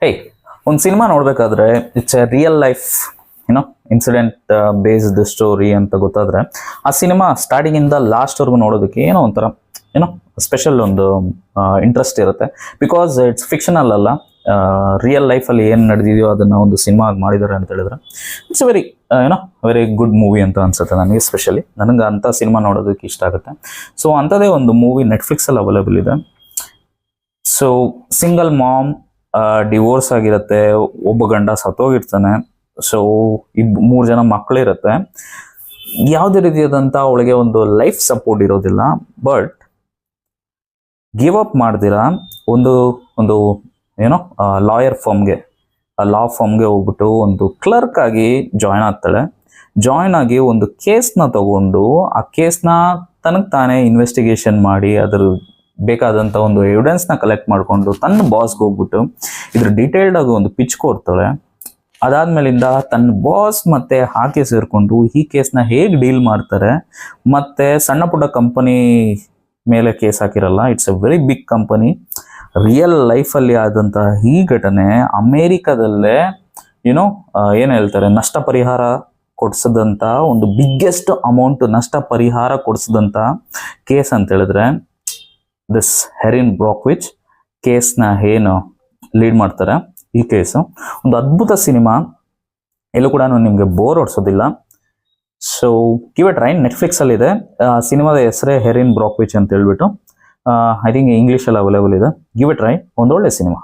ಹೇ, ಒಂದು ಸಿನಿಮಾ ನೋಡ್ಬೇಕಾದ್ರೆ it's A real life ಏನೋ ಇನ್ಸಿಡೆಂಟ್ ಬೇಸ್ಡ್ ಸ್ಟೋರಿ ಅಂತ ಗೊತ್ತಾದ್ರೆ ಆ ಸಿನಿಮಾ ಸ್ಟಾರ್ಟಿಂಗ್ ಇಂದ ಲಾಸ್ಟ್ ವರ್ಗು ನೋಡೋದಕ್ಕೆ ಏನೋ ಒಂಥರ ಏನೋ ಸ್ಪೆಷಲ್ ಒಂದು ಇಂಟ್ರೆಸ್ಟ್ ಇರುತ್ತೆ. ಬಿಕಾಸ್ ಇಟ್ಸ್ ಫಿಕ್ಷನಲ್ ಅಲ್ಲ, ರಿಯಲ್ ಲೈಫಲ್ಲಿ ಏನು ನಡೆದಿದೆಯೋ ಅದನ್ನ ಒಂದು ಸಿನಿಮಾ ಮಾಡಿದ್ದಾರೆ ಅಂತ ಹೇಳಿದ್ರೆ it's very very good movie ಅಂತ ಅನ್ಸುತ್ತೆ ನನಗೆ. ಸ್ಪೆಷಲಿ ನನಗೆ ಅಂಥ ಸಿನಿಮಾ ನೋಡೋದಕ್ಕೆ ಇಷ್ಟ ಆಗುತ್ತೆ. ಸೊ ಅಂಥದ್ದೇ ಒಂದು ಮೂವಿ ನೆಟ್ಫ್ಲಿಕ್ಸಲ್ಲಿ ಅವೈಲೇಬಲ್ ಇದೆ. ಸೊ ಸಿಂಗಲ್ ಮಾಮ್, ಡಿವೋರ್ಸ್ ಆಗಿರುತ್ತೆ, ಒಬ್ಬ ಗಂಡ ಸತ್ತೋಗಿರ್ತಾನೆ. ಸೊ ಮೂರು ಜನ ಮಕ್ಕಳಿರುತ್ತೆ. ಯಾವುದೇ ರೀತಿಯಾದಂಥ ಅವಳಿಗೆ ಒಂದು ಲೈಫ್ ಸಪೋರ್ಟ್ ಇರೋದಿಲ್ಲ. ಬಟ್ ಗಿವ್ ಅಪ್ ಮಾಡ್ದಿರಾ ಒಂದು ಒಂದು ಏನೋ ಲಾಯರ್ ಫರ್ಮ್ಗೆ, ಲಾ ಫರ್ಮ್ಗೆ ಹೋಗ್ಬಿಟ್ಟು ಒಂದು ಕ್ಲರ್ಕ್ ಆಗಿ ಜಾಯ್ನ್ ಆಗ್ತಾಳೆ. ಜಾಯ್ನ್ ಆಗಿ ಒಂದು ಕೇಸ್ನ ತಗೊಂಡು ಆ ಕೇಸ್ನ ತನಗೆ ತಾನೇ ಇನ್ವೆಸ್ಟಿಗೇಷನ್ ಮಾಡಿ ಅದ್ರ ಬೇಕಾದಂಥ ಒಂದು ಎವಿಡೆನ್ಸ್ನ ಕಲೆಕ್ಟ್ ಮಾಡಿಕೊಂಡು ತನ್ನ ಬಾಸ್ಗೆ ಹೋಗ್ಬಿಟ್ಟು ಇದ್ರ ಡೀಟೇಲ್ಡ್ ಆಗಿ ಒಂದು ಪಿಚ್ ಕೊಡ್ತಾಳೆ. ಅದಾದ್ಮೇಲಿಂದ ತನ್ನ ಬಾಸ್ ಮತ್ತೆ ಆಕೆ ಸೇರಿಕೊಂಡು ಈ ಕೇಸ್ನ ಹೇಗೆ ಡೀಲ್ ಮಾಡ್ತಾರೆ, ಮತ್ತೆ ಸಣ್ಣ ಪುಟ್ಟ ಕಂಪನಿ ಮೇಲೆ ಕೇಸ್ ಹಾಕಿರಲ್ಲ, it's a very big company. Real ಲೈಫಲ್ಲಿ ಆದಂತಹ ಈ ಘಟನೆ ಅಮೇರಿಕಾದಲ್ಲೇ ಏನು ಹೇಳ್ತಾರೆ, ನಷ್ಟ ಪರಿಹಾರ ಕೊಡಿಸದಂತ ಒಂದು ಬಿಗ್ಗೆಸ್ಟ್ ಅಮೌಂಟ್ ನಷ್ಟ ಪರಿಹಾರ ಕೊಡಿಸದಂತ ಕೇಸ್ ಅಂತ ಹೇಳಿದ್ರೆ ದಿಸ್ ಹೆರಿನ್ ಬ್ರಾಕ್ವಿಚ್ ಕೇಸ್ನ ಏನು ಲೀಡ್ ಮಾಡ್ತಾರೆ. ಈ ಕೇಸು ಒಂದು ಅದ್ಭುತ ಸಿನಿಮಾ, ಎಲ್ಲೂ ಕೂಡ ನಿಮಗೆ ಬೋರ್ ಹೊಡ್ಸೋದಿಲ್ಲ. So give a try. ನೆಟ್ಫ್ಲಿಕ್ಸಲ್ಲಿ ಇದೆ. ಸಿನಿಮಾದ ಹೆಸರೇ ಹೆರಿನ್ ಬ್ರಾಕ್ವಿಚ್ ಅಂತ ಹೇಳ್ಬಿಟ್ಟು ಐ ಥಿಂಕ್ ಇಂಗ್ಲೀಷಲ್ಲಿ ಅವೈಲೇಬಲ್ ಇದೆ. Give a try. ಒಂದೊಳ್ಳೆ ಸಿನಿಮಾ.